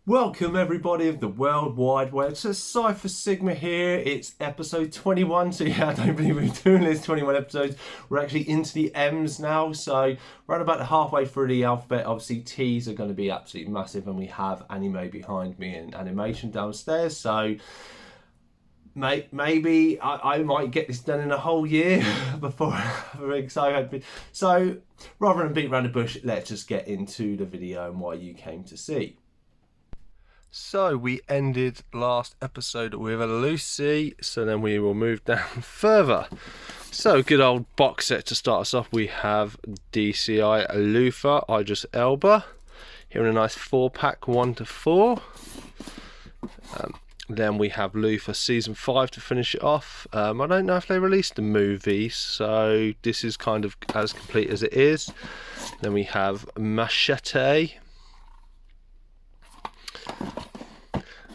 Welcome everybody of the World Wide Web. So Cypher Sigma here. It's episode 21. So yeah, I don't believe we're doing this 21 episodes. We're actually into the M's now. So right about halfway through the alphabet. Obviously T's are going to be absolutely massive, and we have anime behind me and animation downstairs. So maybe I might get this done in a whole year before so rather than beat around the bush, let's just get into the video and why you came to see. So we ended last episode with a Lucy, so then we will move down further. So good old box set to start us off. We have DCI Lufa, Idris Elba, here in a nice 4-pack 1 to 4. Then we have Lufa season 5 to finish it off. I don't know if they released the movie, so this is kind of as complete as it is. Then we have Machete.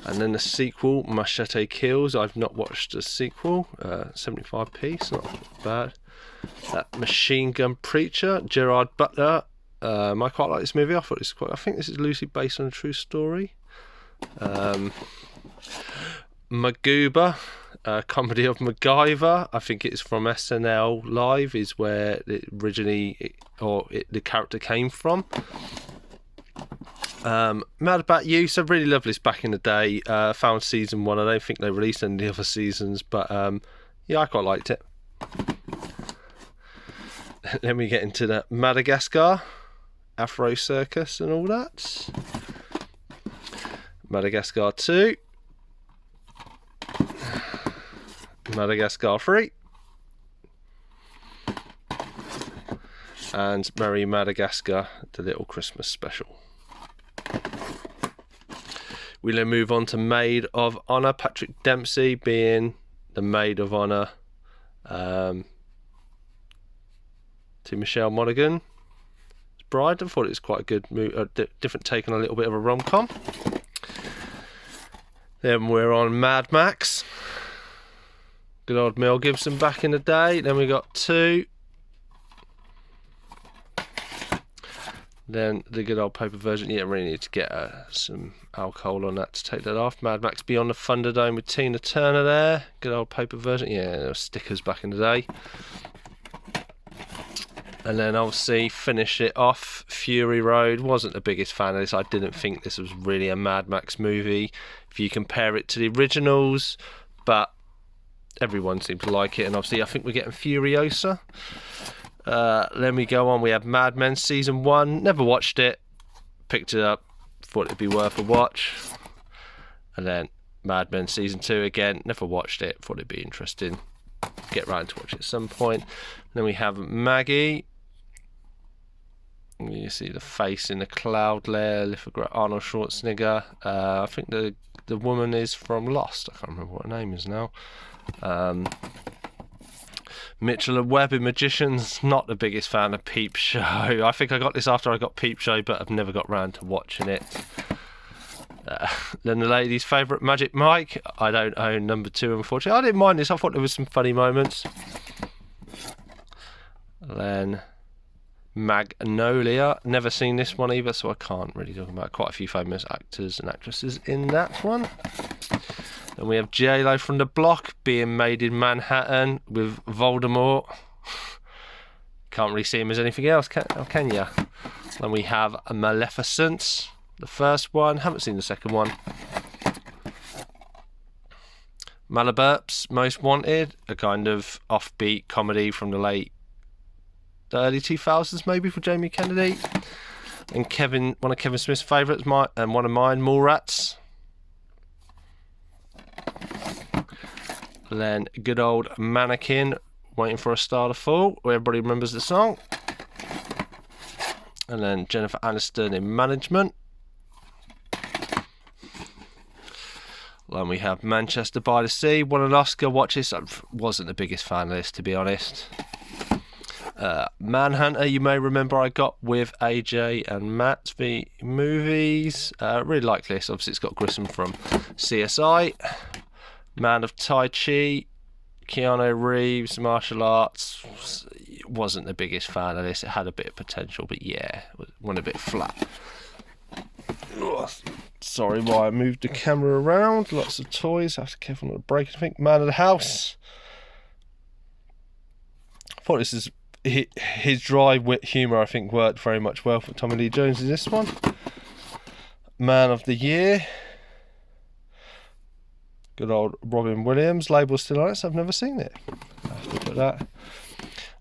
And then the sequel, Machete Kills. I've not watched the sequel. 75p, not bad. Machine Gun Preacher, Gerard Butler. I quite like this movie. I think this is loosely based on a true story. Magooba, comedy of MacGyver. I think it's from SNL Live, is where it originally, the character came from. Mad About You, so really loved this back in the day. Found season 1. I don't think they released any of the other seasons, but yeah, I quite liked it. Then we get into the Madagascar, Afro Circus and all that. Madagascar 2. Madagascar 3. And Merry Madagascar, the Little Christmas Special. We then move on to Maid of Honor, Patrick Dempsey being the Maid of Honor to Michelle Monaghan's bride. I thought it was quite a good different take on a little bit of a rom-com. Then we're on Mad Max. Good old Mel Gibson back in the day. Then we got 2. Then the good old paper version. Yeah, really need to get some alcohol on that to take that off. Mad Max Beyond the Thunderdome with Tina Turner there. Good old paper version. Yeah, there were stickers back in the day. And then obviously finish it off. Fury Road. Wasn't the biggest fan of this. I didn't think this was really a Mad Max movie if you compare it to the originals, but everyone seemed to like it. And obviously I think we're getting Furiosa. Then we go on, we have Mad Men season 1. Never watched it, picked it up, thought it'd be worth a watch. And then Mad Men season 2 again, never watched it, thought it'd be interesting, get round to watch it at some point. Then we have Maggie. You see the face in the cloud layer, lithograph Arnold Schwarzenegger. I think the woman is from Lost. I can't remember what her name is now. Mitchell and Webb in Magicians, not the biggest fan of Peep Show. I think I got this after I got Peep Show, but I've never got round to watching it. Then the lady's favourite, Magic Mike. I don't own number 2, unfortunately. I didn't mind this. I thought there was some funny moments. Then Magnolia. Never seen this one either, so I can't really talk about it. Quite a few famous actors and actresses in that one. Then we have J-Lo from The Block being made in Manhattan with Voldemort. Can't really see him as anything else, can ya? Then we have Maleficent, the first one. Haven't seen the second one. Malaburps, Most Wanted, a kind of offbeat comedy from the early 2000s maybe for Jamie Kennedy. And one of Kevin Smith's favourites, and one of mine, Mallrats. Then good old Mannequin, Waiting for a Star to Fall, where everybody remembers the song. And then Jennifer Aniston in Management. Then we have Manchester by the Sea, won an Oscar. Watch this. I wasn't the biggest fan of this, to be honest. Manhunter, you may remember I got with AJ and Matt the movies. Really like this. Obviously it's got Grissom from CSI. Man of Tai Chi, Keanu Reeves, martial arts. Wasn't the biggest fan of this. It had a bit of potential, but yeah, it went a bit flat. Sorry why I moved the camera around. Lots of toys. I have to be careful not to break anything. Man of the House. I thought this is his dry wit humour. I think worked very much well for Tommy Lee Jones in this one. Man of the Year. Good old Robin Williams. Label still on it, so I've never seen it. I have to put that.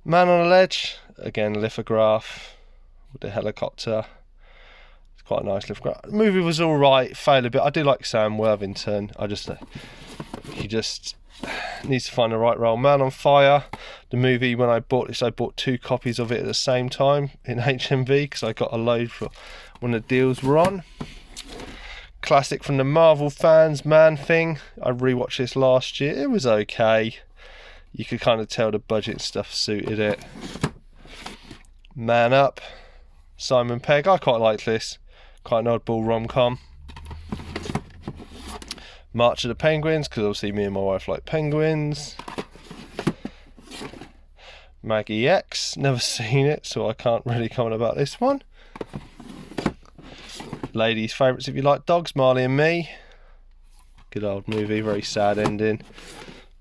Man on a Ledge. Again, lithograph with the helicopter. It's quite a nice lithograph. The movie was alright, failed a bit. I do like Sam Worthington. He just needs to find the right role. Man on Fire. The movie, when I bought this, I bought 2 copies of it at the same time in HMV because I got a load for when the deals were on. Classic from the Marvel fans, Man Thing. I rewatched this last year. It was okay. You could kind of tell the budget stuff suited it. Man Up. Simon Pegg. I quite like this. Quite an oddball rom-com. March of the Penguins, because obviously me and my wife like penguins. Maggie X. Never seen it, so I can't really comment about this one. Ladies' favourites if you like dogs, Marley and Me. Good old movie, very sad ending.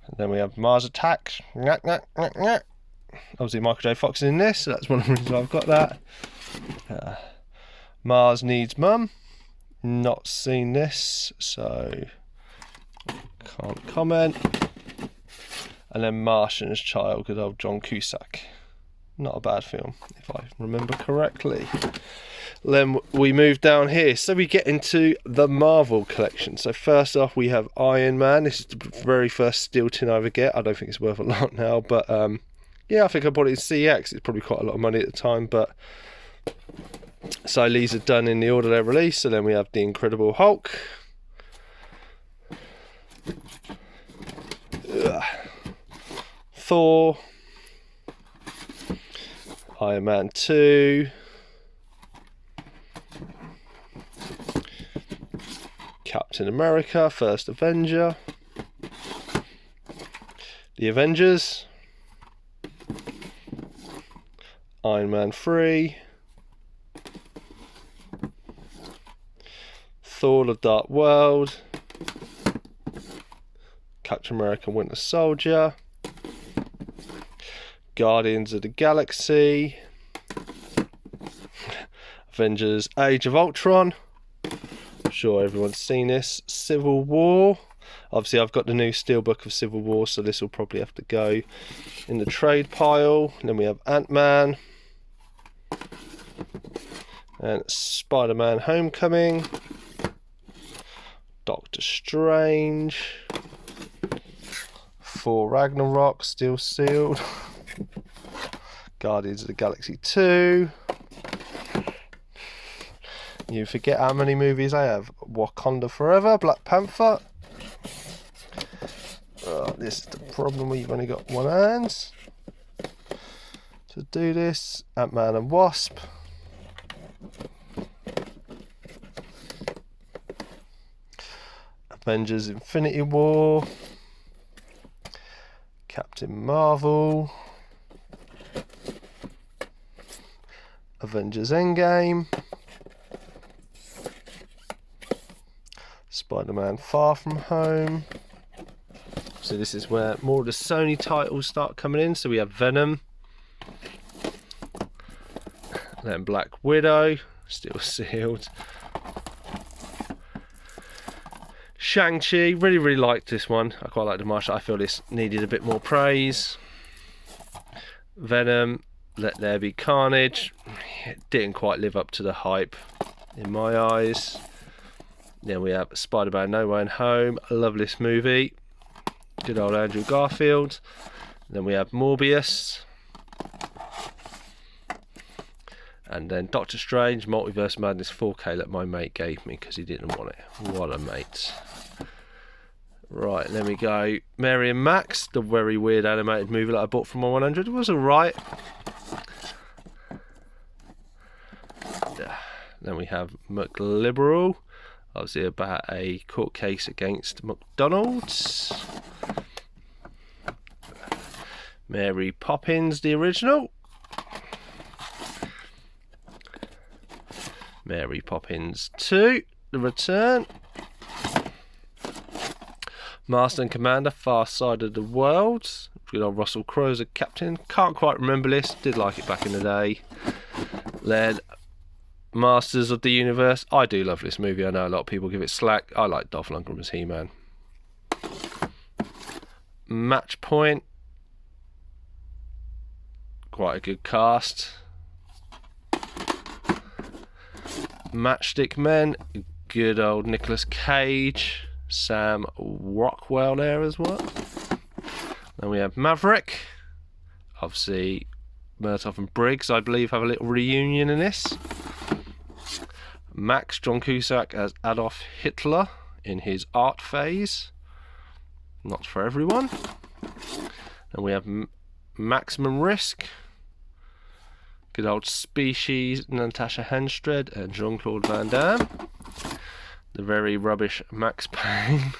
And then we have Mars Attacks. Obviously Michael J. Fox is in this, so that's one of the reasons I've got that. Mars Needs Mum. Not seen this, so can't comment. And then Martian's Child, good old John Cusack. Not a bad film, if I remember correctly. Then we move down here, so we get into the Marvel collection. So first off we have Iron Man. This is the very first steel tin I ever get. I don't think it's worth a lot now, but yeah, I think I bought it in CX. It's probably quite a lot of money at the time, but so these are done in the order they're released. So then we have the Incredible Hulk. Thor. Iron Man 2. Captain America, First Avenger. The Avengers. Iron Man 3. Thor: The Dark World. Captain America: Winter Soldier. Guardians of the Galaxy. Avengers: Age of Ultron. I'm sure everyone's seen this. Civil War. Obviously I've got the new Steelbook of Civil War, so this will probably have to go in the trade pile. And then we have Ant-Man. And Spider-Man Homecoming. Doctor Strange. Thor Ragnarok, still sealed. Guardians of the Galaxy 2. You forget how many movies I have. Wakanda Forever, Black Panther. This is the problem, we've only got one hand to do this. Ant-Man and Wasp. Avengers Infinity War. Captain Marvel. Avengers Endgame. Spider-Man Far From Home. So this is where more of the Sony titles start coming in. So we have Venom. Then Black Widow, still sealed. Shang-Chi, really liked this one. I quite like the martial. I feel this needed a bit more praise. Venom, Let There Be Carnage. It didn't quite live up to the hype in my eyes. Then we have Spider-Man No Way Home. I love this movie. Good old Andrew Garfield. Then we have Morbius. And then Doctor Strange, Multiverse Madness 4K that my mate gave me because he didn't want it. What a mate. Right, then we go Mary and Max, the very weird animated movie that I bought from my 100. It was alright. Then we have McLiberal. Obviously about a court case against McDonald's. Mary Poppins, the original. Mary Poppins 2, The Return. Master and Commander, Far Side of the World. Good old Russell Crowe as a captain. Can't quite remember this. Did like it back in the day. Then Masters of the Universe. I do love this movie. I know a lot of people give it slack. I like Dolph Lundgren as He-Man. Match Point. Quite a good cast. Matchstick Men. Good old Nicolas Cage. Sam Rockwell there as well. Then we have Maverick. Obviously, Murtaugh and Briggs, I believe, have a little reunion in this. Max, John Cusack as Adolf Hitler in his art phase. Not for everyone. And we have Maximum Risk. Good old Species, Natasha Henstred and Jean-Claude Van Damme. The very rubbish Max Payne.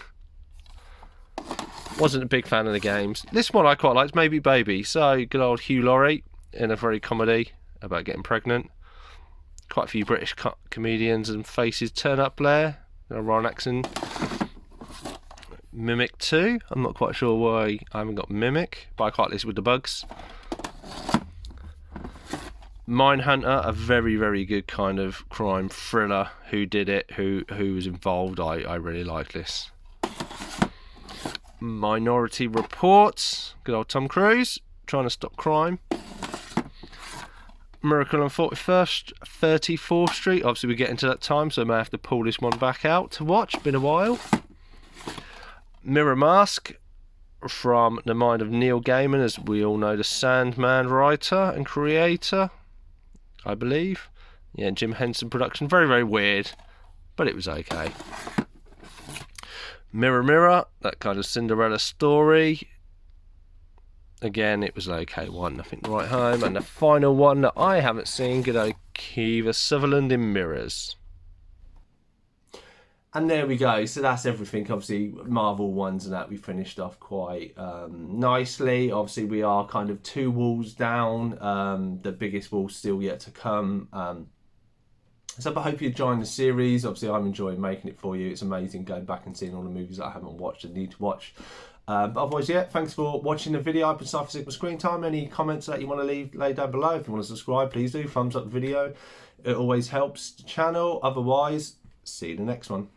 Wasn't a big fan of the games. This one I quite liked, Maybe Baby. So, good old Hugh Laurie in a very comedy about getting pregnant. Quite a few British comedians and faces turn up there. Ron Atkinson. Mimic 2. I'm not quite sure why I haven't got Mimic, but I quite like this with the bugs. Mindhunter, a very, very good kind of crime thriller. Who did it? Who was involved? I really like this. Minority Report. Good old Tom Cruise trying to stop crime. Miracle on 34th Street. Obviously, we're getting to that time, so I may have to pull this one back out to watch. Been a while. Mirror Mask, from the mind of Neil Gaiman, as we all know, the Sandman writer and creator, I believe. Yeah, Jim Henson production. Very, very weird, but it was okay. Mirror Mirror, that kind of Cinderella story. Again, it was okay one, nothing to write home. And the final one that I haven't seen, good old Kiefer Sutherland in Mirrors. And there we go. So that's everything. Obviously, Marvel ones and that we finished off quite nicely. Obviously, we are kind of 2 walls down. The biggest wall still yet to come. So I hope you're enjoying the series. Obviously, I'm enjoying making it for you. It's amazing going back and seeing all the movies that I haven't watched and need to watch. But otherwise, yeah, thanks for watching the video. I've been Cypher Sigma Screen Time. Any comments that you want to leave, lay down below. If you want to subscribe, please do. Thumbs up the video. It always helps the channel. Otherwise, see you in the next one.